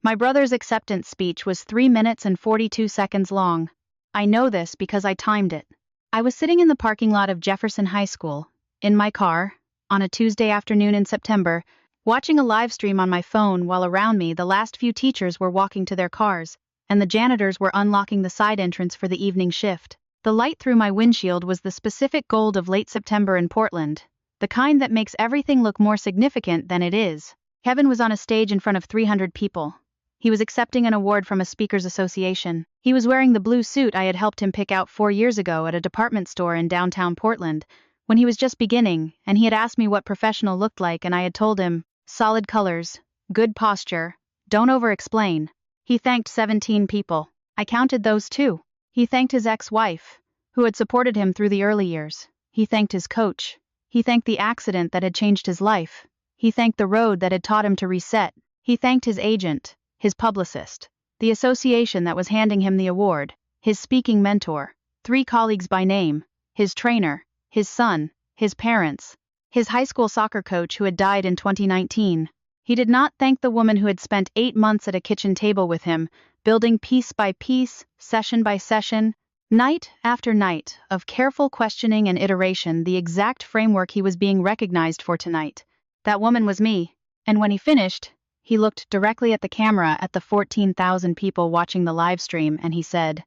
My brother's acceptance speech was 3 minutes and 42 seconds long. I know this because I timed it. I was sitting in the parking lot of Jefferson High School, in my car, on a Tuesday afternoon in September, watching a live stream on my phone while around me the last few teachers were walking to their cars, and the janitors were unlocking the side entrance for the evening shift. The light through my windshield was the specific gold of late September in Portland, the kind that makes everything look more significant than it is. Kevin was on a stage in front of 300 people. He was accepting an award from a speakers association. He was wearing the blue suit I had helped him pick out 4 years ago at a department store in downtown Portland, when he was just beginning, and he had asked me what professional looked like, and I had told him, solid colors, good posture, don't over-explain. He thanked 17 people. I counted those too. He thanked his ex-wife, who had supported him through the early years. He thanked his coach. He thanked the accident that had changed his life. He thanked the road that had taught him to reset. He thanked his agent, his publicist, the association that was handing him the award, his speaking mentor, 3 colleagues by name, his trainer, his son, his parents, his high school soccer coach who had died in 2019. He did not thank the woman who had spent 8 months at a kitchen table with him, building piece by piece, session by session, night after night, of careful questioning and iteration, the exact framework he was being recognized for tonight. That woman was me, and when he finished, he looked directly at the camera at the 14,000 people watching the live stream, and he said,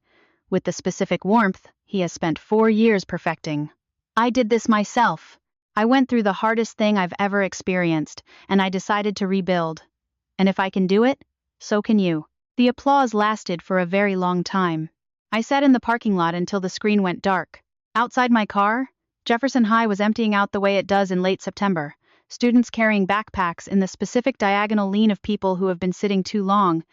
with the specific warmth he has spent 4 years perfecting, I did this myself. I went through the hardest thing I've ever experienced, and I decided to rebuild. And if I can do it, so can you. The applause lasted for a very long time. I sat in the parking lot until the screen went dark. Outside my car, Jefferson High was emptying out the way it does in late September. Students carrying backpacks in the specific diagonal lean of people who have been sitting too long,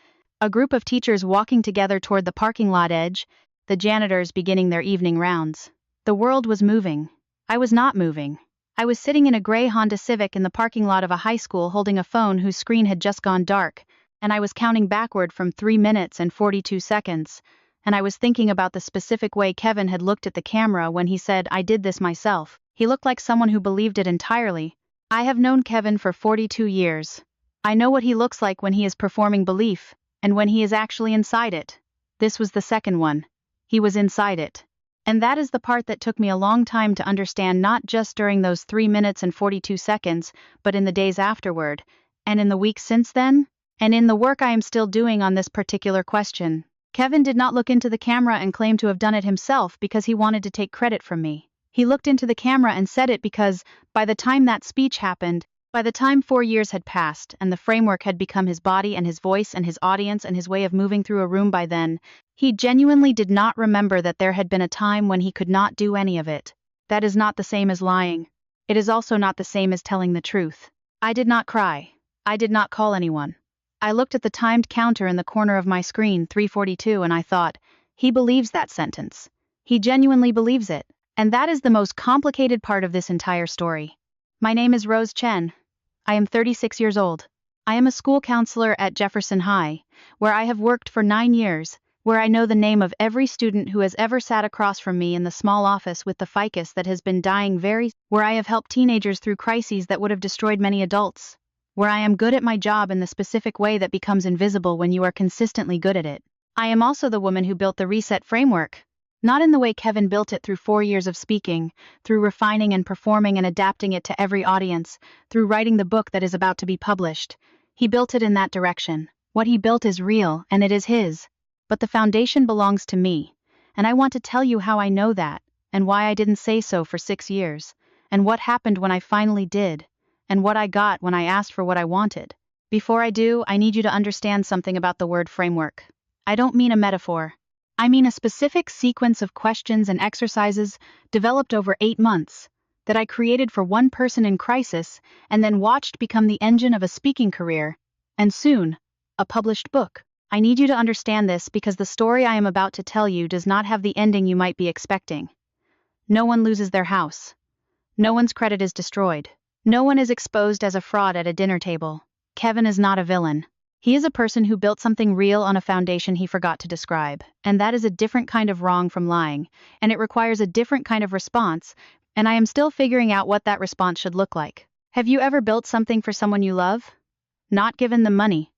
a group of teachers walking together toward the parking lot edge, the janitors beginning their evening rounds. The world was moving. I was not moving. I was sitting in a gray Honda Civic in the parking lot of a high school holding a phone whose screen had just gone dark, and I was counting backward from 3 minutes and 42 seconds, and I was thinking about the specific way Kevin had looked at the camera when he said, I did this myself. He looked like someone who believed it entirely. I have known Kevin for 42 years. I know what he looks like when he is performing belief, and when he is actually inside it. This was the second one. He was inside it. And that is the part that took me a long time to understand, not just during those 3 minutes and 42 seconds, but in the days afterward, and in the weeks since then, and in the work I am still doing on this particular question. Kevin did not look into the camera and claim to have done it himself because he wanted to take credit from me. He looked into the camera and said it because, by the time that speech happened, by the time 4 years had passed and the framework had become his body and his voice and his audience and his way of moving through a room by then, he genuinely did not remember that there had been a time when he could not do any of it. That is not the same as lying. It is also not the same as telling the truth. I did not cry. I did not call anyone. I looked at the timed counter in the corner of my screen, 3:42, and I thought, he believes that sentence. He genuinely believes it. And that is the most complicated part of this entire story. My name is Rose Chen. I am 36 years old. I am a school counselor at Jefferson High, where I have worked for 9 years, where I know the name of every student who has ever sat across from me in the small office with the ficus that has been dying where I have helped teenagers through crises that would have destroyed many adults, where I am good at my job in the specific way that becomes invisible when you are consistently good at it. I am also the woman who built the Reset framework. Not in the way Kevin built it through 4 years of speaking, through refining and performing and adapting it to every audience, through writing the book that is about to be published. He built it in that direction. What he built is real, and it is his. But the foundation belongs to me, and I want to tell you how I know that, and why I didn't say so for 6 years, and what happened when I finally did, and what I got when I asked for what I wanted. Before I do, I need you to understand something about the word framework. I don't mean a metaphor. I mean a specific sequence of questions and exercises developed over 8 months that I created for one person in crisis and then watched become the engine of a speaking career, and soon, a published book. I need you to understand this because the story I am about to tell you does not have the ending you might be expecting. No one loses their house. No one's credit is destroyed. No one is exposed as a fraud at a dinner table. Kevin is not a villain. He is a person who built something real on a foundation he forgot to describe, and that is a different kind of wrong from lying, and it requires a different kind of response, and I am still figuring out what that response should look like. Have you ever built something for someone you love? Not given them money.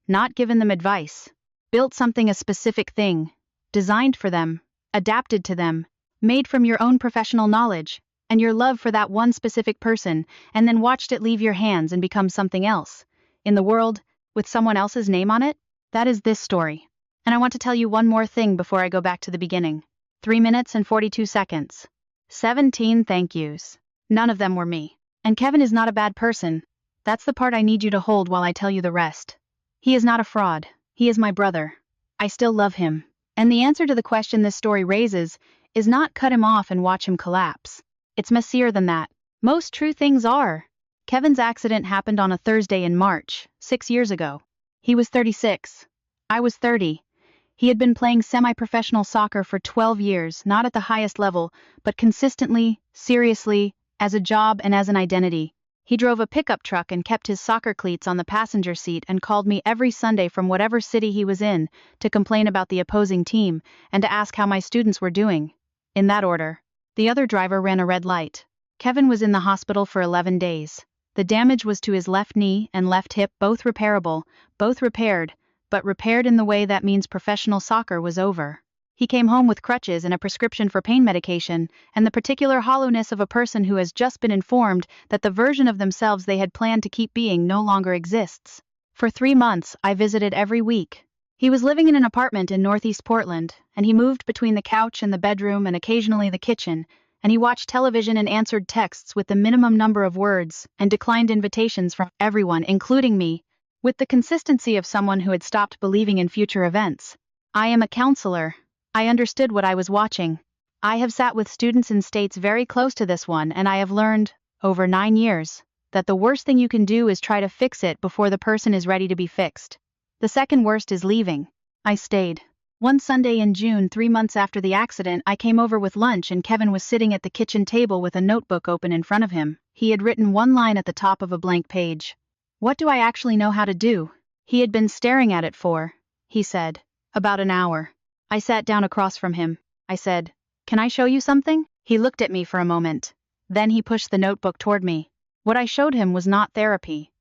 not given them advice. Built something, a specific thing, designed for them, adapted to them, made from your own professional knowledge and your love for that one specific person, and then watched it leave your hands and become something else in the world with someone else's name on it? That is this story. And I want to tell you one more thing before I go back to the beginning. 3 minutes and 42 seconds. 17 thank yous. None of them were me. And Kevin is not a bad person. That's the part I need you to hold while I tell you the rest. He is not a fraud. He is my brother. I still love him. And the answer to the question this story raises is not cut him off and watch him collapse. It's messier than that. Most true things are. Kevin's accident happened on a Thursday in March, 6 years ago. He was 36. I was 30. He had been playing semi-professional soccer for 12 years, not at the highest level, but consistently, seriously, as a job and as an identity. He drove a pickup truck and kept his soccer cleats on the passenger seat and called me every Sunday from whatever city he was in to complain about the opposing team and to ask how my students were doing. In that order. The other driver ran a red light. Kevin was in the hospital for 11 days. The damage was to his left knee and left hip, both repairable, both repaired, but repaired in the way that means professional soccer was over. He came home with crutches and a prescription for pain medication, and the particular hollowness of a person who has just been informed that the version of themselves they had planned to keep being no longer exists. For 3 months, I visited every week. He was living in an apartment in Northeast Portland, and he moved between the couch and the bedroom and occasionally the kitchen, and he watched television and answered texts with the minimum number of words and declined invitations from everyone, including me, with the consistency of someone who had stopped believing in future events. I am a counselor. I understood what I was watching. I have sat with students in states very close to this one, and I have learned, over 9 years, that the worst thing you can do is try to fix it before the person is ready to be fixed. The second worst is leaving. I stayed. One Sunday in June, 3 months after the accident, I came over with lunch and Kevin was sitting at the kitchen table with a notebook open in front of him. He had written one line at the top of a blank page. What do I actually know how to do? He had been staring at it for, he said, about an hour. I sat down across from him. I said, "Can I show you something?" He looked at me for a moment. Then he pushed the notebook toward me. What I showed him was not therapy.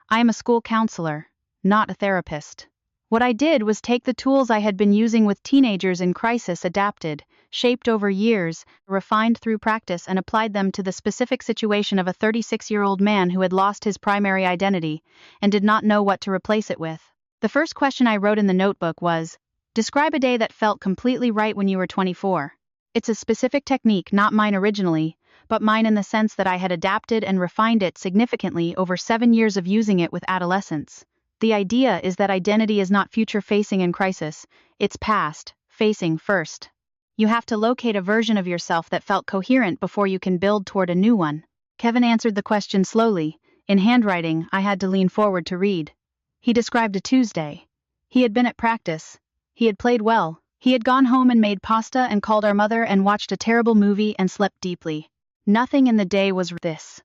I am a school counselor, not a therapist. What I did was take the tools I had been using with teenagers in crisis, adapted, shaped over years, refined through practice, and applied them to the specific situation of a 36-year-old man who had lost his primary identity and did not know what to replace it with. The first question I wrote in the notebook was, describe a day that felt completely right when you were 24. It's a specific technique, not mine originally, but mine in the sense that I had adapted and refined it significantly over 7 years of using it with adolescents. The idea is that identity is not future-facing in crisis, it's past-facing first. You have to locate a version of yourself that felt coherent before you can build toward a new one. Kevin answered the question slowly. In handwriting, I had to lean forward to read. He described a Tuesday. He had been at practice. He had played well. He had gone home and made pasta and called our mother and watched a terrible movie and slept deeply. Nothing in the day was this.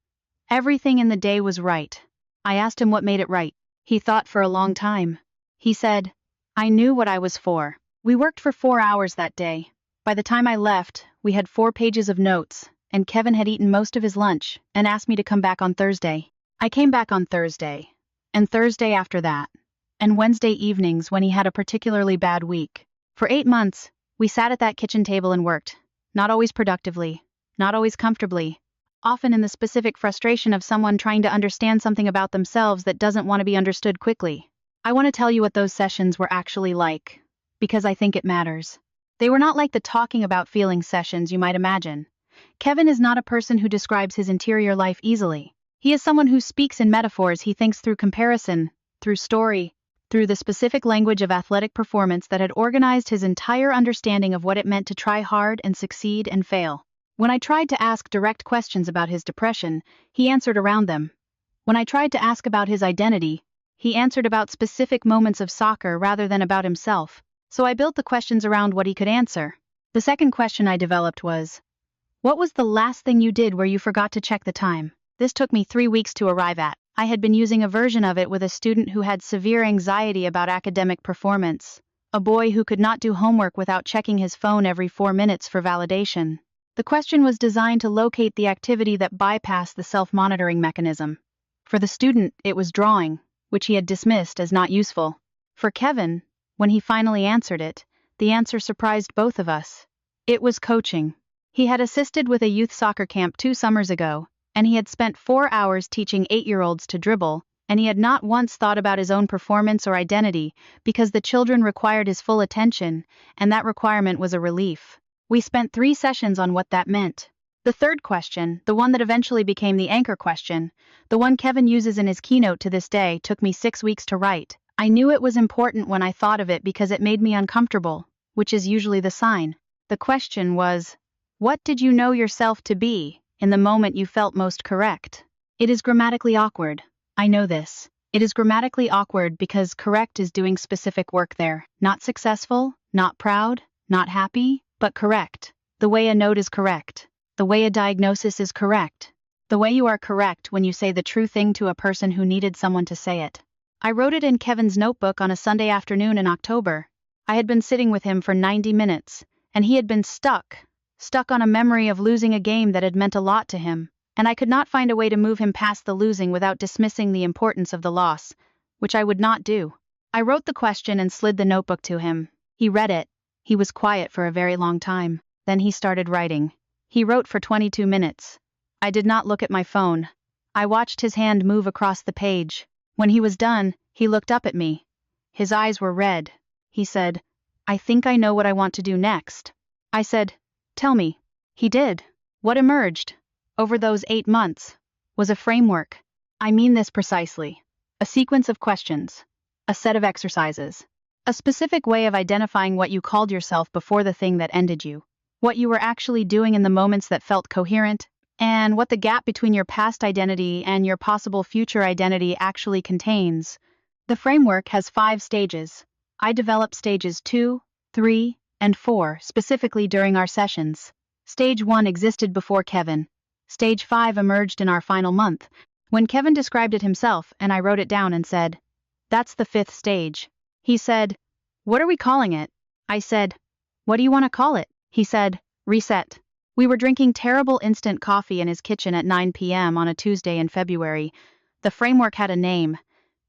Everything in the day was right. I asked him what made it right. He thought for a long time. He said, I knew what I was for. We worked for 4 hours that day. By the time I left, we had 4 pages of notes, and Kevin had eaten most of his lunch and asked me to come back on Thursday. I came back on Thursday, and Thursday after that, and Wednesday evenings when he had a particularly bad week. For 8 months, we sat at that kitchen table and worked, not always productively, not always comfortably, often in the specific frustration of someone trying to understand something about themselves that doesn't want to be understood quickly. I want to tell you what those sessions were actually like, because I think it matters. They were not like the talking about feelings sessions you might imagine. Kevin is not a person who describes his interior life easily. He is someone who speaks in metaphors. He thinks through comparison, through story, through the specific language of athletic performance that had organized his entire understanding of what it meant to try hard and succeed and fail. When I tried to ask direct questions about his depression, he answered around them. When I tried to ask about his identity, he answered about specific moments of soccer rather than about himself. So I built the questions around what he could answer. The second question I developed was, what was the last thing you did where you forgot to check the time? This took me 3 weeks to arrive at. I had been using a version of it with a student who had severe anxiety about academic performance, a boy who could not do homework without checking his phone every 4 minutes for validation. The question was designed to locate the activity that bypassed the self-monitoring mechanism. For the student, it was drawing, which he had dismissed as not useful. For Kevin, when he finally answered it, the answer surprised both of us. It was coaching. He had assisted with a youth soccer camp 2 summers ago, and he had spent 4 hours teaching 8-year-olds to dribble, and he had not once thought about his own performance or identity because the children required his full attention, and that requirement was a relief. We spent 3 sessions on what that meant. The third question, the one that eventually became the anchor question, the one Kevin uses in his keynote to this day, took me 6 weeks to write. I knew it was important when I thought of it because it made me uncomfortable, which is usually the sign. The question was, what did you know yourself to be in the moment you felt most correct? It is grammatically awkward. I know this. It is grammatically awkward because correct is doing specific work there. Not successful, not proud, not happy, but correct. The way a note is correct. The way a diagnosis is correct. The way you are correct when you say the true thing to a person who needed someone to say it. I wrote it in Kevin's notebook on a Sunday afternoon in October. I had been sitting with him for 90 minutes, and he had been stuck on a memory of losing a game that had meant a lot to him, and I could not find a way to move him past the losing without dismissing the importance of the loss, which I would not do. I wrote the question and slid the notebook to him. He read it. He was quiet for a very long time. Then he started writing. He wrote for 22 minutes. I did not look at my phone. I watched his hand move across the page. When he was done, he looked up at me. His eyes were red. He said, "I think I know what I want to do next." I said, "Tell me." He did. What emerged, over those 8 months, was a framework. I mean this precisely. A sequence of questions. A set of exercises. A specific way of identifying what you called yourself before the thing that ended you. What you were actually doing in the moments that felt coherent, and what the gap between your past identity and your possible future identity actually contains. The framework has 5 stages. I developed stages 2, 3, and 4 specifically during our sessions. Stage 1 existed before Kevin. Stage 5 emerged in our final month, when Kevin described it himself and I wrote it down and said, "That's the 5th stage." He said, "What are we calling it?" I said, "What do you want to call it?" He said, "Reset." We were drinking terrible instant coffee in his kitchen at 9 p.m. on a Tuesday in February. The framework had a name.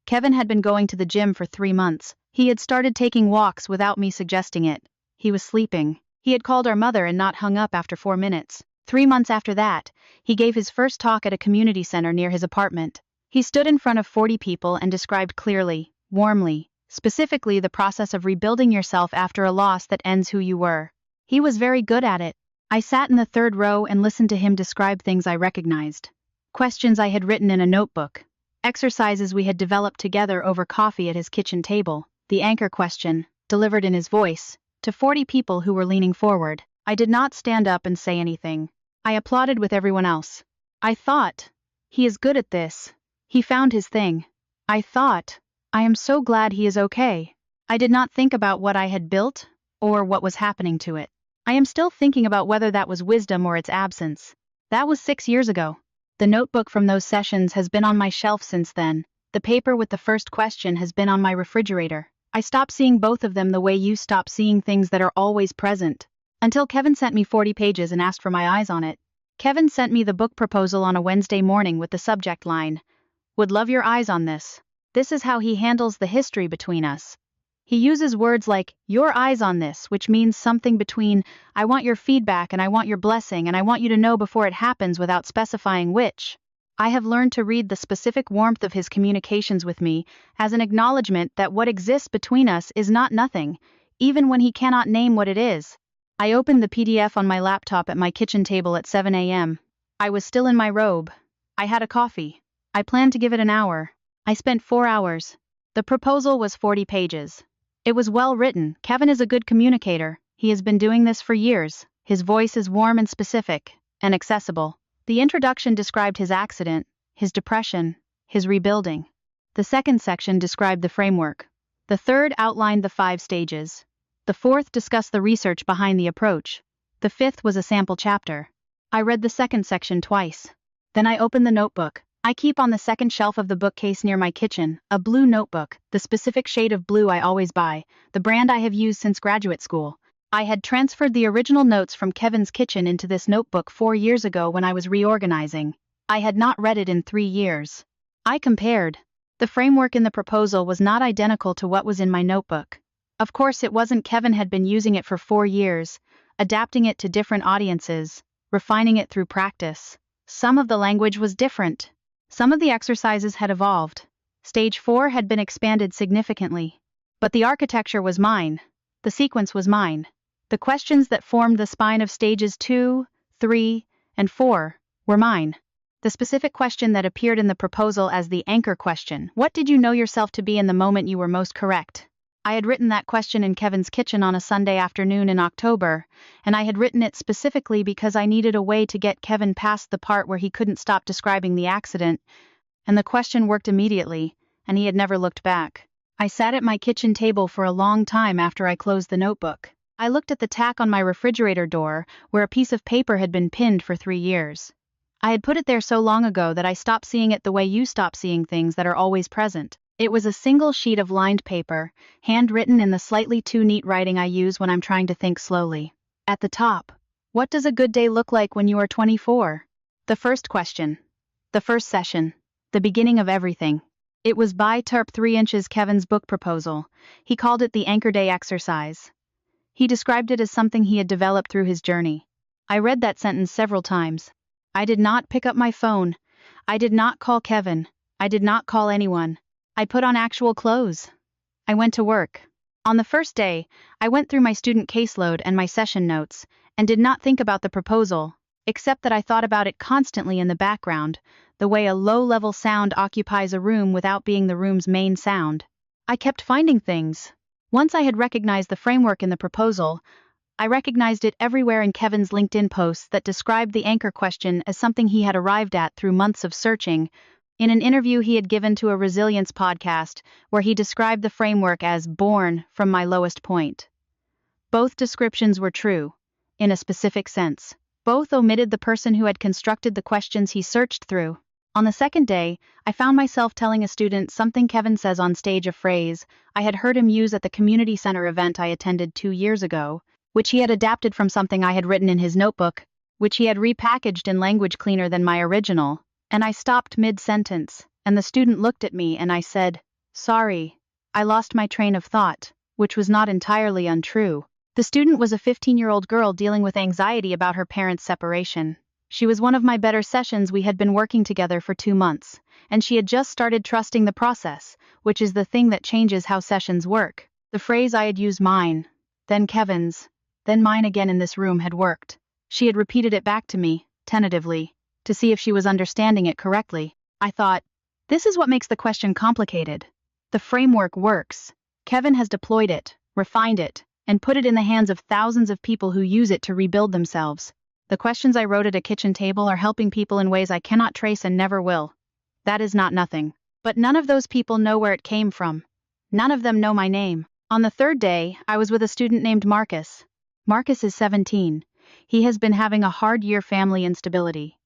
Kevin had been going to the gym for 3 months. He had started taking walks without me suggesting it. He was sleeping. He had called our mother and not hung up after 4 minutes. 3 months after that, he gave his first talk at a community center near his apartment. He stood in front of 40 people and described clearly, warmly, specifically the process of rebuilding yourself after a loss that ends who you were. He was very good at it. I sat in the 3rd row and listened to him describe things I recognized. Questions I had written in a notebook. Exercises we had developed together over coffee at his kitchen table. The anchor question, delivered in his voice, to 40 people who were leaning forward. I did not stand up and say anything. I applauded with everyone else. I thought, he is good at this. He found his thing. I thought, I am so glad he is okay. I did not think about what I had built, or what was happening to it. I am still thinking about whether that was wisdom or its absence. That was 6 years ago. The notebook from those sessions has been on my shelf since then. The paper with the first question has been on my refrigerator. I stopped seeing both of them the way you stop seeing things that are always present. Until Kevin sent me 40 pages and asked for my eyes on it. Kevin sent me the book proposal on a Wednesday morning with the subject line, "Would love your eyes on this." This is how he handles the history between us. He uses words like, "your eyes on this," which means something between, "I want your feedback and I want your blessing and I want you to know before it happens," without specifying which. I have learned to read the specific warmth of his communications with me as an acknowledgement that what exists between us is not nothing, even when he cannot name what it is. I opened the PDF on my laptop at my kitchen table at 7 a.m. I was still in my robe. I had a coffee. I planned to give it an hour. I spent 4 hours. The proposal was 40 pages. It was well written. Kevin is a good communicator. He has been doing this for years. His voice is warm and specific, and accessible. The introduction described his accident, his depression, his rebuilding. The second section described the framework. The third outlined the 5 stages. The fourth discussed the research behind the approach. The 5th was a sample chapter. I read the second section twice. Then I opened the notebook. I keep on the second shelf of the bookcase near my kitchen, a blue notebook, the specific shade of blue I always buy, the brand I have used since graduate school. I had transferred the original notes from Kevin's kitchen into this notebook 4 years ago when I was reorganizing. I had not read it in 3 years. I compared. The framework in the proposal was not identical to what was in my notebook. Of course, it wasn't. Kevin had been using it for 4 years, adapting it to different audiences, refining it through practice. Some of the language was different. Some of the exercises had evolved. Stage 4 had been expanded significantly. But the architecture was mine. The sequence was mine. The questions that formed the spine of stages 2, 3, and 4 were mine. The specific question that appeared in the proposal as the anchor question, what did you know yourself to be in the moment you were most correct? I had written that question in Kevin's kitchen on a Sunday afternoon in October, and I had written it specifically because I needed a way to get Kevin past the part where he couldn't stop describing the accident, and the question worked immediately, and he had never looked back. I sat at my kitchen table for a long time after I closed the notebook. I looked at the tack on my refrigerator door, where a piece of paper had been pinned for 3 years. I had put it there so long ago that I stopped seeing it the way you stop seeing things that are always present. It was a single sheet of lined paper, handwritten in the slightly too neat writing I use when I'm trying to think slowly. At the top, what does a good day look like when you are 24? The first question. The first session. The beginning of everything. It was by Terp 3 inches Kevin's book proposal. He called it the Anchor Day exercise. He described it as something he had developed through his journey. I read that sentence several times. I did not pick up my phone. I did not call Kevin. I did not call anyone. I put on actual clothes. I went to work. On the first day, I went through my student caseload and my session notes, and did not think about the proposal, except that I thought about it constantly in the background, the way a low-level sound occupies a room without being the room's main sound. I kept finding things. Once I had recognized the framework in the proposal, I recognized it everywhere in Kevin's LinkedIn posts that described the anchor question as something he had arrived at through months of searching. In an interview he had given to a resilience podcast, where he described the framework as born from my lowest point. Both descriptions were true, in a specific sense. Both omitted the person who had constructed the questions he searched through. On the second day, I found myself telling a student something Kevin says on stage, a phrase I had heard him use at the community center event I attended 2 years ago, which he had adapted from something I had written in his notebook, which he had repackaged in language cleaner than my original, and I stopped mid-sentence, and the student looked at me and I said, "Sorry, I lost my train of thought," which was not entirely untrue. The student was a 15-year-old girl dealing with anxiety about her parents' separation. She was one of my better sessions. We had been working together for 2 months, and she had just started trusting the process, which is the thing that changes how sessions work. The phrase I had used, mine, then Kevin's, then mine again in this room, had worked. She had repeated it back to me, tentatively, to see if she was understanding it correctly. I thought, this is what makes the question complicated. The framework works. Kevin has deployed it, refined it, and put it in the hands of thousands of people who use it to rebuild themselves. The questions I wrote at a kitchen table are helping people in ways I cannot trace and never will. That is not nothing. But none of those people know where it came from. None of them know my name. On the third day, I was with a student named Marcus. Marcus is 17. He has been having a hard year. Family instability,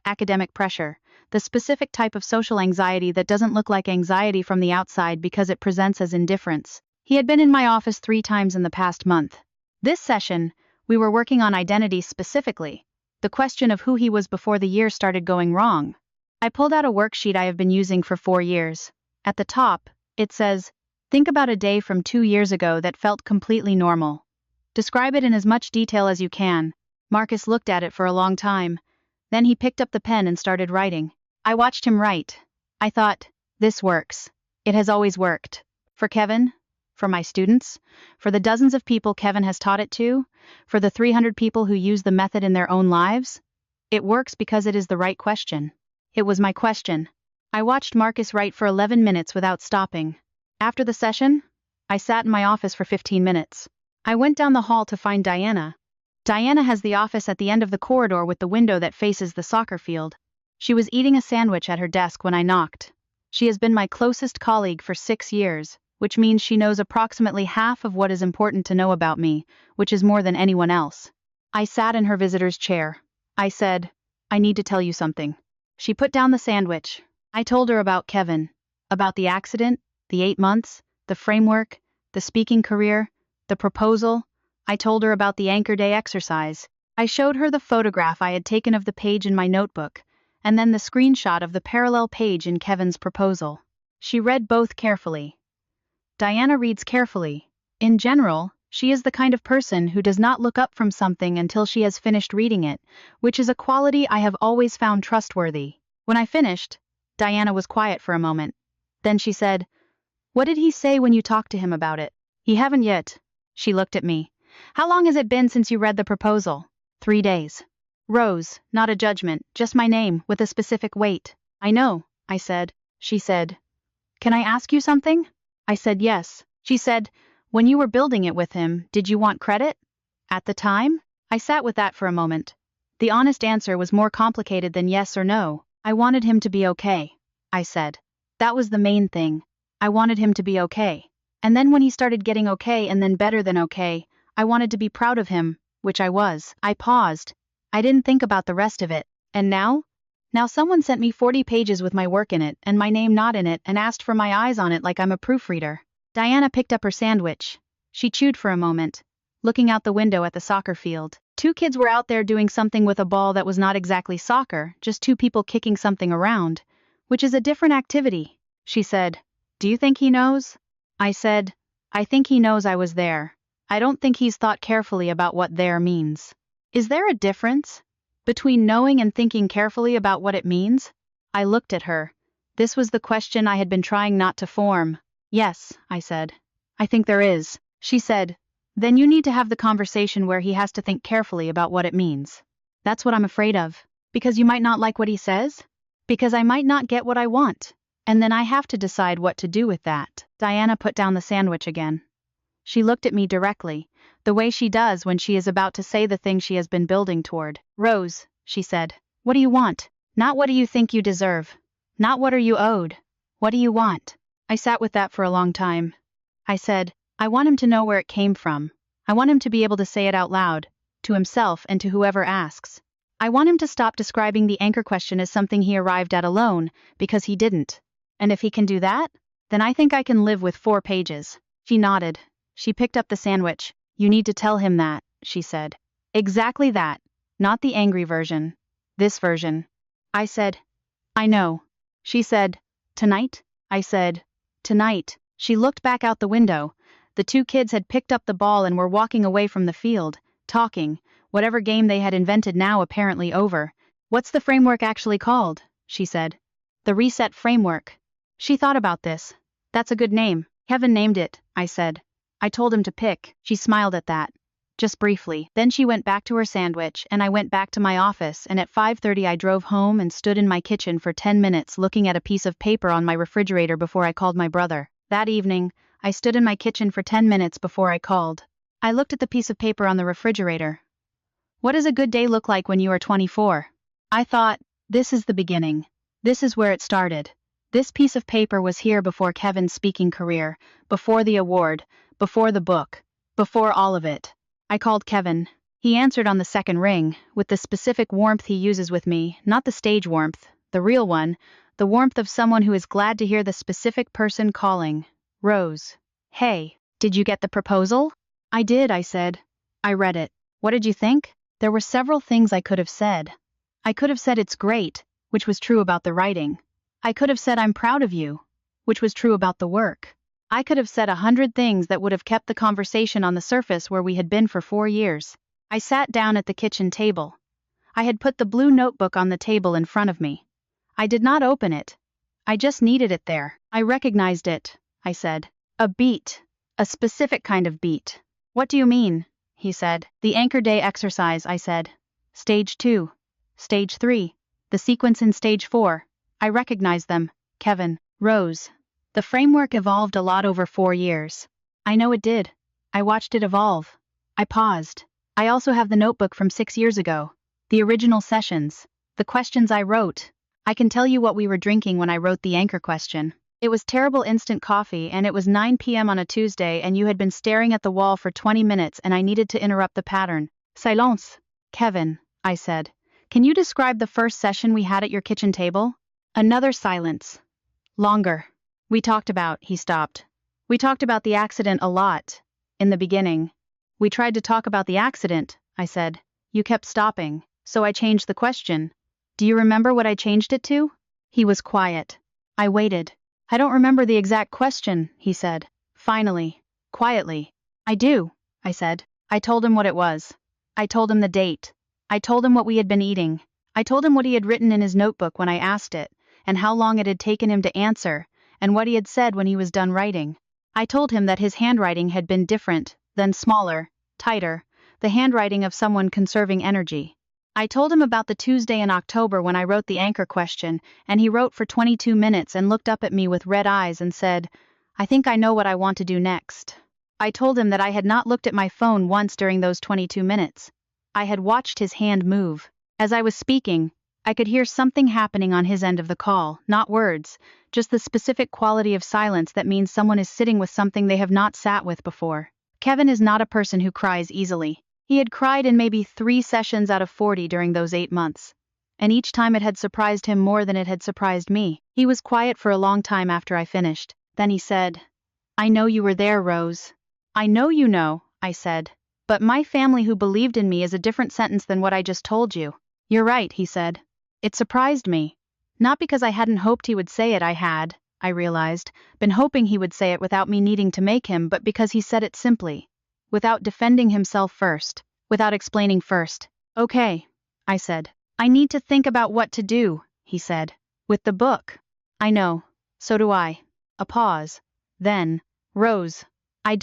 academic pressure, the specific type of social anxiety that doesn't look like anxiety from the outside because it presents as indifference. He had been in my office 3 times in the past month. This session, we were working on identity specifically, the question of who he was before the year started going wrong. I pulled out a worksheet I have been using for 4 years. At the top, it says, think about a day from 2 years ago that felt completely normal. Describe it in as much detail as you can. Marcus looked at it for a long time. Then he picked up the pen and started writing. I watched him write. I thought, this works. It has always worked. For Kevin, for my students, for the dozens of people Kevin has taught it to, for the 300 people who use the method in their own lives. It works because it is the right question. It was my question. I watched Marcus write for 11 minutes without stopping. After the session, I sat in my office for 15 minutes. I went down the hall to find Diana. Diana has the office at the end of the corridor with the window that faces the soccer field. She was eating a sandwich at her desk when I knocked. She has been my closest colleague for 6 years, which means she knows approximately half of what is important to know about me, which is more than anyone else. I sat in her visitor's chair. I said, I need to tell you something. She put down the sandwich. I told her about Kevin, about the accident, the 8 months, the framework, the speaking career, the proposal. I told her about the Anchor Day exercise. I showed her the photograph I had taken of the page in my notebook, and then the screenshot of the parallel page in Kevin's proposal. She read both carefully. Diana reads carefully. In general, she is the kind of person who does not look up from something until she has finished reading it, which is a quality I have always found trustworthy. When I finished, Diana was quiet for a moment. Then she said, "What did he say when you talked to him about it?" "He haven't yet." She looked at me. "How long has it been since you read the proposal?" 3 days. Rose, not a judgment, just my name, with a specific weight. "I know," I said. She said, "Can I ask you something?" I said yes. She said, "When you were building it with him, did you want credit?" At the time? I sat with that for a moment. The honest answer was more complicated than yes or no. I wanted him to be okay, I said. That was the main thing. I wanted him to be okay. And then when he started getting okay and then better than okay, I wanted to be proud of him, which I was. I paused. I didn't think about the rest of it. And now? Now someone sent me 40 pages with my work in it and my name not in it and asked for my eyes on it like I'm a proofreader. Diana picked up her sandwich. She chewed for a moment, looking out the window at the soccer field. 2 kids were out there doing something with a ball that was not exactly soccer, just 2 people kicking something around, which is a different activity. She said, "Do you think he knows?" I said, "I think he knows I was there. I don't think he's thought carefully about what there means." Is there a difference between knowing and thinking carefully about what it means? I looked at her. This was the question I had been trying not to form. "Yes," I said. "I think there is." She said, "Then you need to have the conversation where he has to think carefully about what it means." That's what I'm afraid of. Because you might not like what he says? Because I might not get what I want. And then I have to decide what to do with that. Diana put down the sandwich again. She looked at me directly, the way she does when she is about to say the thing she has been building toward. "Rose," she said, "what do you want? Not what do you think you deserve? Not what are you owed? What do you want?" I sat with that for a long time. I said, "I want him to know where it came from. I want him to be able to say it out loud, to himself and to whoever asks. I want him to stop describing the anchor question as something he arrived at alone, because he didn't. And if he can do that, then I think I can live with 4 pages." She nodded. She picked up the sandwich. "You need to tell him that," she said. "Exactly that. Not the angry version. This version." I said, "I know." She said, "Tonight?" I said, "Tonight." She looked back out the window. The 2 kids had picked up the ball and were walking away from the field, talking, whatever game they had invented now apparently over. "What's the framework actually called?" she said. "The Reset Framework." She thought about this. "That's a good name. Kevin named it," I said. "I told him to pick." She smiled at that. Just briefly. Then she went back to her sandwich and I went back to my office, and at 5:30 I drove home and stood in my kitchen for 10 minutes looking at a piece of paper on my refrigerator before I called my brother. That evening, I stood in my kitchen for 10 minutes before I called. I looked at the piece of paper on the refrigerator. What does a good day look like when you are 24? I thought, this is the beginning. This is where it started. This piece of paper was here before Kevin's speaking career, before the award, before the book, before all of it. I called Kevin. He answered on the second ring, with the specific warmth he uses with me, not the stage warmth, the real one, the warmth of someone who is glad to hear the specific person calling. "Rose. Hey, did you get the proposal?" "I did," I said. "I read it. What did you think?" There were several things I could have said. I could have said it's great, which was true about the writing. I could have said I'm proud of you, which was true about the work. I could have said 100 things that would have kept the conversation on the surface where we had been for 4 years. I sat down at the kitchen table. I had put the blue notebook on the table in front of me. I did not open it. I just needed it there. I recognized it, I said. A beat. A specific kind of beat. "What do you mean?" he said. "The anchor day exercise," I said. "Stage 2. Stage 3. The sequence in stage 4. I recognized them. Kevin. Rose. The framework evolved a lot over 4 years. I know it did. I watched it evolve. I paused. I also have the notebook from 6 years ago. The original sessions. The questions I wrote. I can tell you what we were drinking when I wrote the anchor question. It was terrible instant coffee, and it was 9 p.m. on a Tuesday, and you had been staring at the wall for 20 minutes and I needed to interrupt the pattern. "Silence." "Kevin," I said. "Can you describe the first session we had at your kitchen table?" Another silence. Longer. He stopped. "We talked about the accident a lot. In the beginning. We tried to talk about the accident," I said. "You kept stopping, so I changed the question. Do you remember what I changed it to?" He was quiet. I waited. I don't remember the exact question, he said. Finally. Quietly. I do, I said. I told him what it was. I told him the date. I told him what we had been eating. I told him what he had written in his notebook when I asked it, and how long it had taken him to answer, and what he had said when he was done writing. I told him that his handwriting had been different, then smaller, tighter, the handwriting of someone conserving energy. I told him about the Tuesday in October when I wrote the anchor question, and he wrote for 22 minutes and looked up at me with red eyes and said, "I think I know what I want to do next." I told him that I had not looked at my phone once during those 22 minutes. I had watched his hand move. As I was speaking, I could hear something happening on his end of the call, not words, just the specific quality of silence that means someone is sitting with something they have not sat with before. Kevin is not a person who cries easily. He had cried in maybe 3 sessions out of 40 during those 8 months. And each time it had surprised him more than it had surprised me. He was quiet for a long time after I finished. Then he said, "I know you were there, Rose." "I know you know," I said. "But my family who believed in me is a different sentence than what I just told you." "You're right," he said. It surprised me. Not because I hadn't hoped he would say it, I realized, been hoping he would say it without me needing to make him, but because he said it simply. Without defending himself first. Without explaining first. "Okay," I said. "I need to think about what to do," he said. "With the book." "I know. So do I." A pause. Then, "Rose, I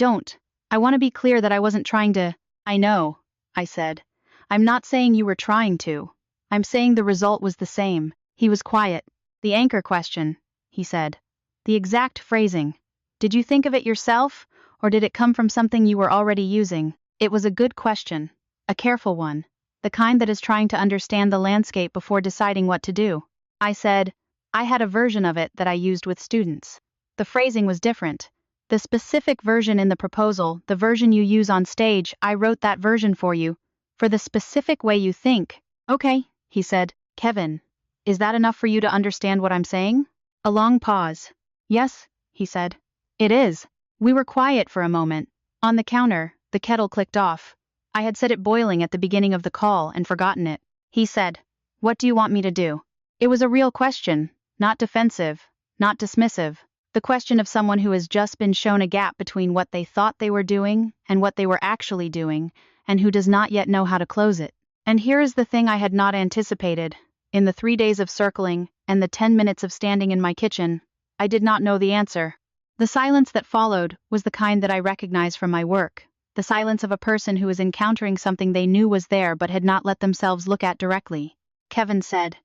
want to be clear that I wasn't trying to." "I know," I said. "I'm not saying you were trying to. I'm saying the result was the same." He was quiet. "The anchor question," he said. "The exact phrasing. Did you think of it yourself, or did it come from something you were already using?" It was a good question. A careful one. The kind that is trying to understand the landscape before deciding what to do. I said, "I had a version of it that I used with students. The phrasing was different. The specific version in the proposal, the version you use on stage, I wrote that version for you. For the specific way you think." "Okay," he said. "Kevin, is that enough for you to understand what I'm saying?" A long pause. "Yes," he said. "It is." We were quiet for a moment. On the counter, the kettle clicked off. I had set it boiling at the beginning of the call and forgotten it. He said, "What do you want me to do?" It was a real question, not defensive, not dismissive. The question of someone who has just been shown a gap between what they thought they were doing and what they were actually doing, and who does not yet know how to close it. And here is the thing I had not anticipated. In the 3 days of circling, and the 10 minutes of standing in my kitchen, I did not know the answer. The silence that followed was the kind that I recognize from my work. The silence of a person who is encountering something they knew was there but had not let themselves look at directly. Kevin said,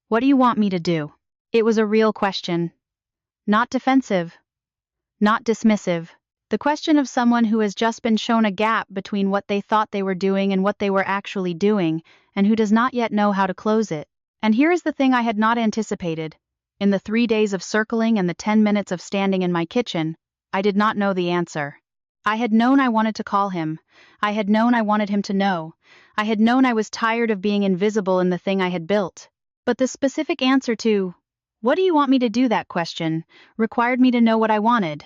"What do you want me to do?" It was a real question. Not defensive. Not dismissive. The question of someone who has just been shown a gap between what they thought they were doing and what they were actually doing, and who does not yet know how to close it. And here is the thing I had not anticipated. In the 3 days of circling and the 10 minutes of standing in my kitchen, I did not know the answer. I had known I wanted to call him. I had known I wanted him to know. I had known I was tired of being invisible in the thing I had built. But the specific answer to, "What do you want me to do?" that question, required me to know what I wanted,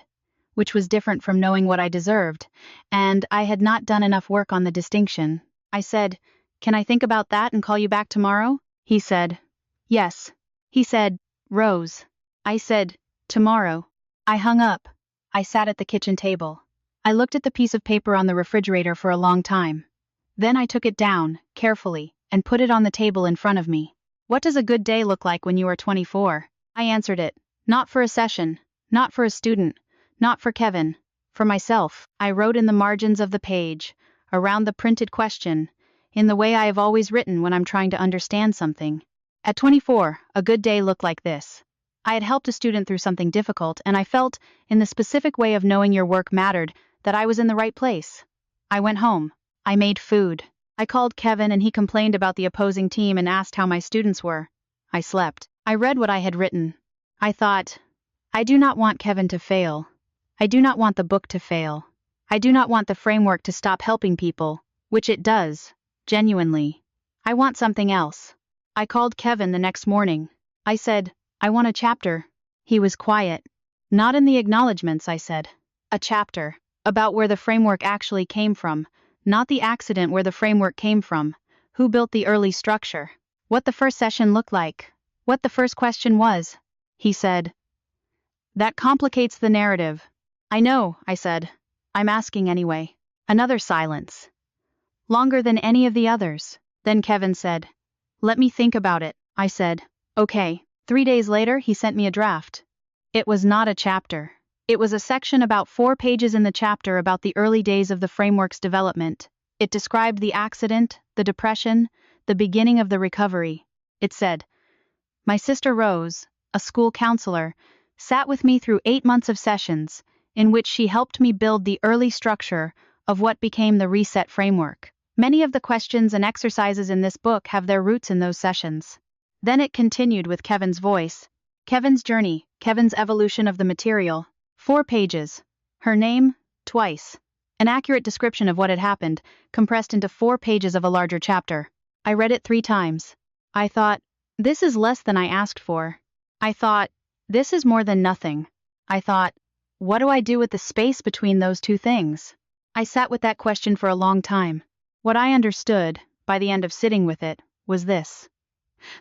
which was different from knowing what I deserved, and I had not done enough work on the distinction. I said, "Can I think about that and call you back tomorrow?" He said, "Yes." He said, "Rose." I said, "Tomorrow." I hung up. I sat at the kitchen table. I looked at the piece of paper on the refrigerator for a long time. Then I took it down, carefully, and put it on the table in front of me. "What does a good day look like when you are 24? I answered it. Not for a session. Not for a student. Not for Kevin. For myself. I wrote in the margins of the page, around the printed question, in the way I have always written when I'm trying to understand something. At 24, a good day looked like this. I had helped a student through something difficult, and I felt, in the specific way of knowing your work mattered, that I was in the right place. I went home. I made food. I called Kevin and he complained about the opposing team and asked how my students were. I slept. I read what I had written. I thought, I do not want Kevin to fail. I do not want the book to fail. I do not want the framework to stop helping people, which it does, genuinely. I want something else. I called Kevin the next morning. I said, "I want a chapter." He was quiet. "Not in the acknowledgements," I said. "A chapter. About where the framework actually came from, not the accident where the framework came from. Who built the early structure? What the first session looked like. What the first question was." He said, That complicates the narrative. I know, I said. I'm asking anyway. Another silence. Longer than any of the others. Then Kevin said, "Let me think about it," I said. "Okay." 3 days later, he sent me a draft. It was not a chapter. It was a section about 4 pages in the chapter about the early days of the framework's development. It described the accident, the depression, the beginning of the recovery. It said, "My sister Rose, a school counselor, sat with me through 8 months of sessions, in which she helped me build the early structure of what became the Reset framework. Many of the questions and exercises in this book have their roots in those sessions." Then it continued with Kevin's voice. Kevin's journey, Kevin's evolution of the material. 4 pages. Her name, twice. An accurate description of what had happened, compressed into 4 pages of a larger chapter. I read it 3 times. I thought, this is less than I asked for. I thought, this is more than nothing. I thought, what do I do with the space between those 2 things? I sat with that question for a long time. What I understood, by the end of sitting with it, was this.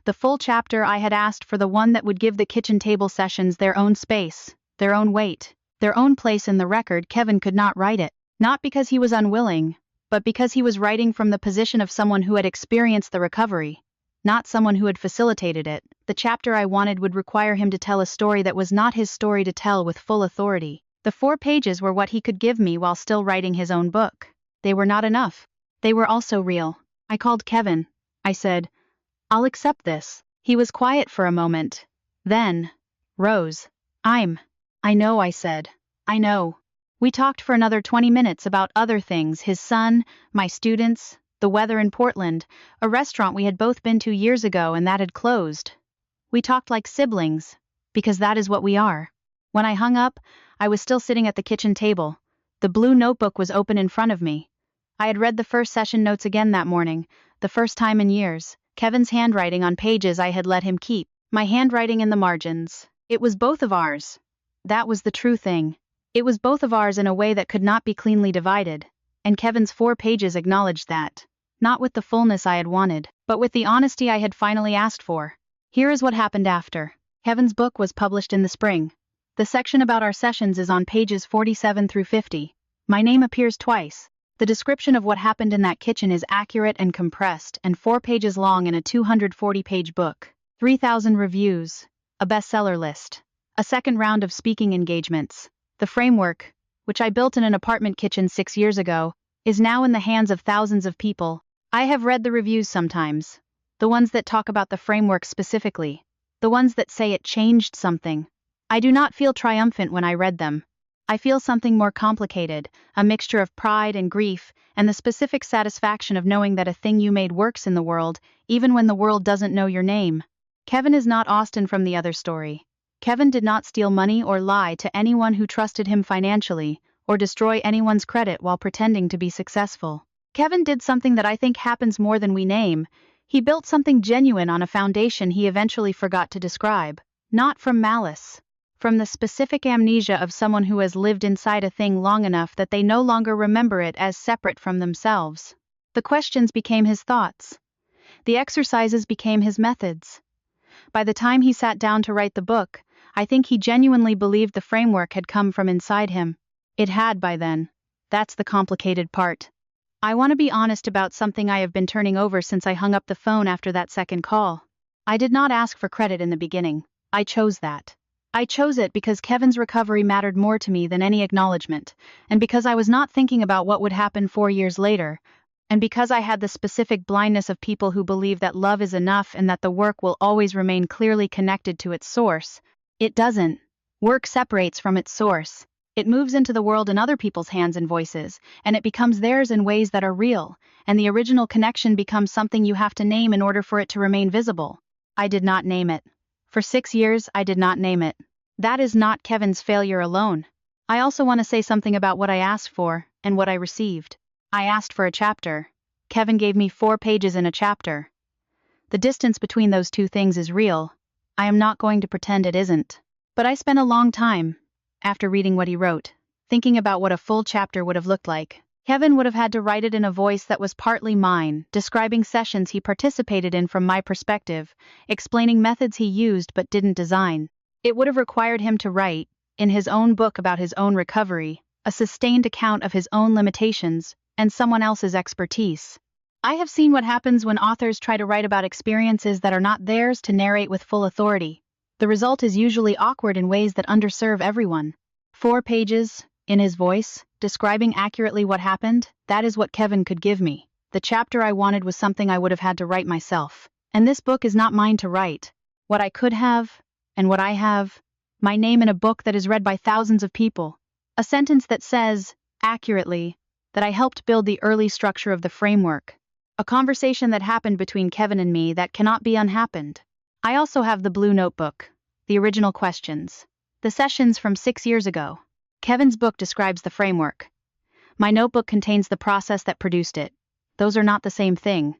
The full chapter I had asked for, the one that would give the kitchen table sessions their own space, their own weight, their own place in the record. Kevin could not write it, not because he was unwilling, but because he was writing from the position of someone who had experienced the recovery, not someone who had facilitated it. The chapter I wanted would require him to tell a story that was not his story to tell with full authority. The 4 pages were what he could give me while still writing his own book. They were not enough. They were also real. I called Kevin. I said, "I'll accept this." He was quiet for a moment. Then, "Rose, I know," I said. "I know." We talked for another 20 minutes about other things, his son, my students, the weather in Portland, a restaurant we had both been to years ago and that had closed. We talked like siblings, because that is what we are. When I hung up, I was still sitting at the kitchen table. The blue notebook was open in front of me. I had read the first session notes again that morning, the first time in years. Kevin's handwriting on pages I had let him keep, my handwriting in the margins. It was both of ours. That was the true thing. It was both of ours in a way that could not be cleanly divided, and Kevin's 4 pages acknowledged that. Not with the fullness I had wanted, but with the honesty I had finally asked for. Here is what happened after. Kevin's book was published in the spring. The section about our sessions is on pages 47 through 50. My name appears twice. The description of what happened in that kitchen is accurate and compressed, and 4 pages long in a 240-page book. 3,000 reviews. A bestseller list. A second round of speaking engagements. The framework, which I built in an apartment kitchen 6 years ago, is now in the hands of thousands of people. I have read the reviews sometimes. The ones that talk about the framework specifically. The ones that say it changed something. I do not feel triumphant when I read them. I feel something more complicated, a mixture of pride and grief, and the specific satisfaction of knowing that a thing you made works in the world, even when the world doesn't know your name. Kevin is not Austin from the other story. Kevin did not steal money or lie to anyone who trusted him financially, or destroy anyone's credit while pretending to be successful. Kevin did something that I think happens more than we name. He built something genuine on a foundation he eventually forgot to describe. Not from malice. From the specific amnesia of someone who has lived inside a thing long enough that they no longer remember it as separate from themselves. The questions became his thoughts. The exercises became his methods. By the time he sat down to write the book, I think he genuinely believed the framework had come from inside him. It had by then. That's the complicated part. I want to be honest about something I have been turning over since I hung up the phone after that second call. I did not ask for credit in the beginning. I chose that. I chose it because Kevin's recovery mattered more to me than any acknowledgement, and because I was not thinking about what would happen 4 years later, and because I had the specific blindness of people who believe that love is enough and that the work will always remain clearly connected to its source. It doesn't. Work separates from its source. It moves into the world in other people's hands and voices, and it becomes theirs in ways that are real, and the original connection becomes something you have to name in order for it to remain visible. I did not name it. For 6 years, I did not name it. That is not Kevin's failure alone. I also want to say something about what I asked for, and what I received. I asked for a chapter. Kevin gave me 4 pages in a chapter. The distance between those 2 things is real. I am not going to pretend it isn't. But I spent a long time, after reading what he wrote, thinking about what a full chapter would have looked like. Kevin would have had to write it in a voice that was partly mine, describing sessions he participated in from my perspective, explaining methods he used but didn't design. It would have required him to write, in his own book about his own recovery, a sustained account of his own limitations, and someone else's expertise. I have seen what happens when authors try to write about experiences that are not theirs to narrate with full authority. The result is usually awkward in ways that underserve everyone. 4 pages, in his voice, describing accurately what happened, that is what Kevin could give me. The chapter I wanted was something I would have had to write myself. And this book is not mine to write. What I could have, and what I have, my name in a book that is read by thousands of people. A sentence that says, accurately, that I helped build the early structure of the framework. A conversation that happened between Kevin and me that cannot be unhappened. I also have the blue notebook, the original questions, the sessions from 6 years ago. Kevin's book describes the framework. My notebook contains the process that produced it. Those are not the same thing.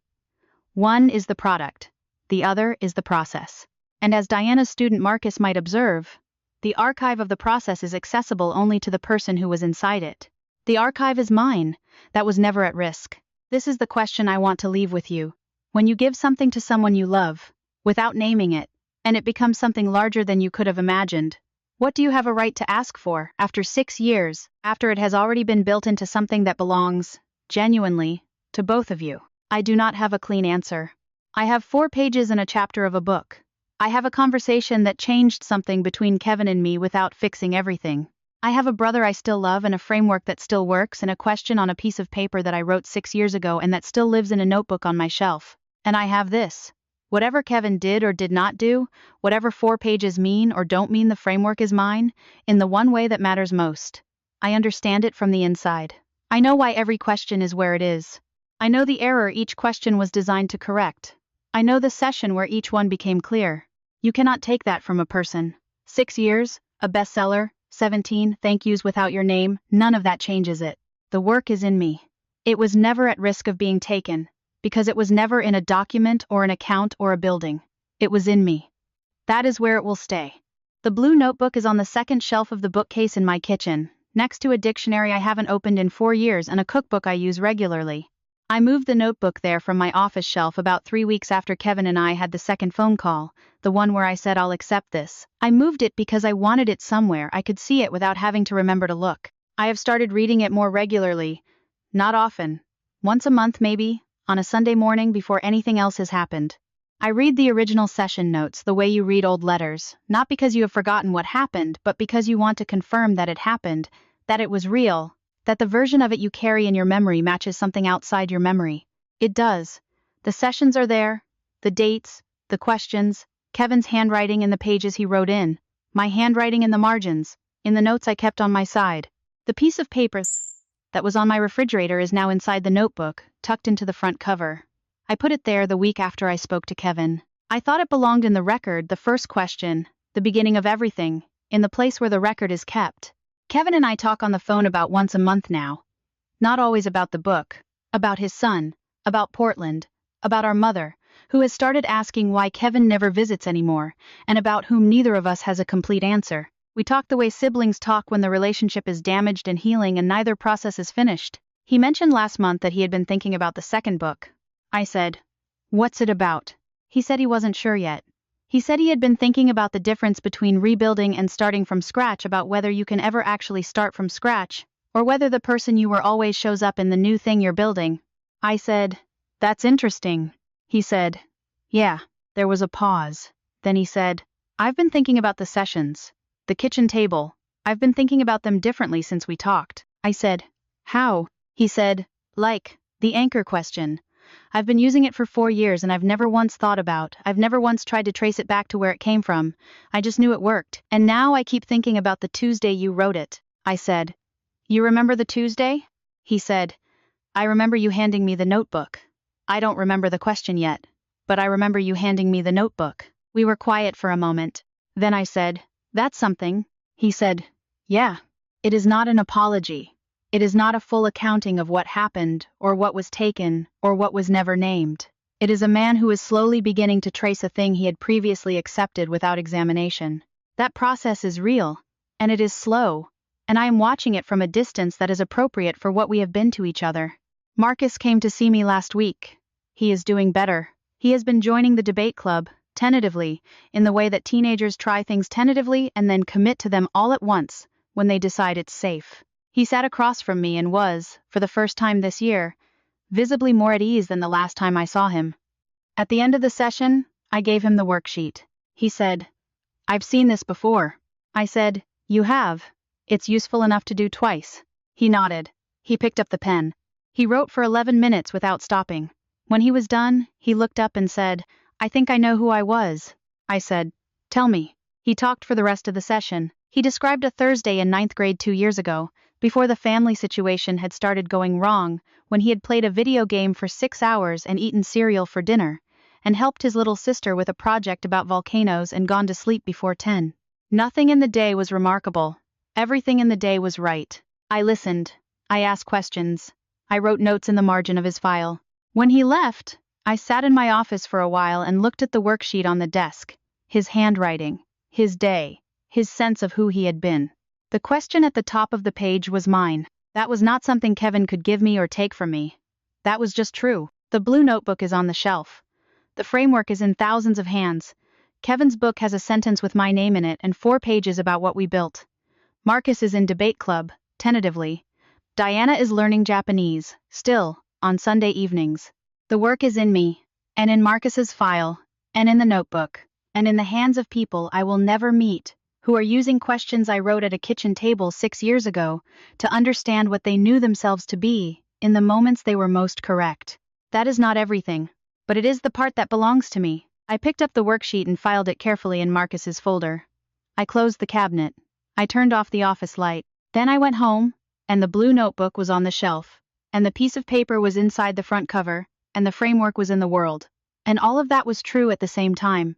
One is the product, the other is the process. And as Diana's student Marcus might observe, the archive of the process is accessible only to the person who was inside it. The archive is mine, that was never at risk. This is the question I want to leave with you. When you give something to someone you love, without naming it, and it becomes something larger than you could have imagined, what do you have a right to ask for after 6 years, after it has already been built into something that belongs, genuinely, to both of you? I do not have a clean answer. I have 4 pages in a chapter of a book. I have a conversation that changed something between Kevin and me without fixing everything. I have a brother I still love and a framework that still works and a question on a piece of paper that I wrote 6 years ago and that still lives in a notebook on my shelf. And I have this. Whatever Kevin did or did not do, whatever 4 pages mean or don't mean, the framework is mine, in the one way that matters most. I understand it from the inside. I know why every question is where it is. I know the error each question was designed to correct. I know the session where each one became clear. You cannot take that from a person. 6 years, a bestseller, 17 thank yous without your name, none of that changes it. The work is in me. It was never at risk of being taken, because it was never in a document or an account or a building. It was in me. That is where it will stay. The blue notebook is on the second shelf of the bookcase in my kitchen, next to a dictionary I haven't opened in 4 years and a cookbook I use regularly. I moved the notebook there from my office shelf about 3 weeks after Kevin and I had the second phone call, the one where I said I'll accept this. I moved it because I wanted it somewhere I could see it without having to remember to look. I have started reading it more regularly. Not often. Once a month maybe, on a Sunday morning before anything else has happened. I read the original session notes the way you read old letters, not because you have forgotten what happened, but because you want to confirm that it happened, that it was real, that the version of it you carry in your memory matches something outside your memory. It does. The sessions are there, the dates, the questions, Kevin's handwriting in the pages he wrote in, my handwriting in the margins, in the notes I kept on my side. The piece of paper that was on my refrigerator is now inside the notebook, tucked into the front cover. I put it there the week after I spoke to Kevin. I thought it belonged in the record, the first question, the beginning of everything, in the place where the record is kept. Kevin and I talk on the phone about once a month now. Not always about the book, about his son, about Portland, about our mother, who has started asking why Kevin never visits anymore, and about whom neither of us has a complete answer. We talk the way siblings talk when the relationship is damaged and healing and neither process is finished. He mentioned last month that he had been thinking about the second book. I said, "What's it about?" He said he wasn't sure yet. He said he had been thinking about the difference between rebuilding and starting from scratch, about whether you can ever actually start from scratch, or whether the person you were always shows up in the new thing you're building. I said, "That's interesting." He said, "Yeah." There was a pause. Then he said, "I've been thinking about the sessions, the kitchen table. I've been thinking about them differently since we talked." I said, "How?" He said, "Like, the anchor question. I've been using it for 4 years and I've never once tried to trace it back to where it came from. I just knew it worked. And now I keep thinking about the Tuesday you wrote it." I said, "You remember the Tuesday?" He said, "I remember you handing me the notebook. I don't remember the question yet, but I remember you handing me the notebook." We were quiet for a moment. Then I said, "That's something." He said, "Yeah. It is not an apology. It is not a full accounting of what happened, or what was taken, or what was never named. It is a man who is slowly beginning to trace a thing he had previously accepted without examination. That process is real, and it is slow, and I am watching it from a distance that is appropriate for what we have been to each other. Marcus came to see me last week. He is doing better. He has been joining the debate club, tentatively, in the way that teenagers try things tentatively and then commit to them all at once when they decide it's safe. He sat across from me and was, for the first time this year, visibly more at ease than the last time I saw him. At the end of the session, I gave him the worksheet. He said, "I've seen this before." I said, "You have. It's useful enough to do twice." He nodded. He picked up the pen. He wrote for 11 minutes without stopping. When he was done, he looked up and said, "I think I know who I was." I said, "Tell me." He talked for the rest of the session. He described a Thursday in 9th grade 2 years ago, before the family situation had started going wrong, when he had played a video game for 6 hours and eaten cereal for dinner, and helped his little sister with a project about volcanoes and gone to sleep before 10. Nothing in the day was remarkable. Everything in the day was right. I listened. I asked questions. I wrote notes in the margin of his file. When he left, I sat in my office for a while and looked at the worksheet on the desk, his handwriting, his day, his sense of who he had been. The question at the top of the page was mine. That was not something Kevin could give me or take from me. That was just true. The blue notebook is on the shelf. The framework is in thousands of hands. Kevin's book has a sentence with my name in it and 4 pages about what we built. Marcus is in debate club, tentatively. Diana is learning Japanese, still, on Sunday evenings. The work is in me, and in Marcus's file, and in the notebook, and in the hands of people I will never meet, who are using questions I wrote at a kitchen table 6 years ago to understand what they knew themselves to be in the moments they were most correct. That is not everything, but it is the part that belongs to me. I picked up the worksheet and filed it carefully in Marcus's folder. I closed the cabinet. I turned off the office light. Then I went home, and the blue notebook was on the shelf, and the piece of paper was inside the front cover, and the framework was in the world. And all of that was true at the same time.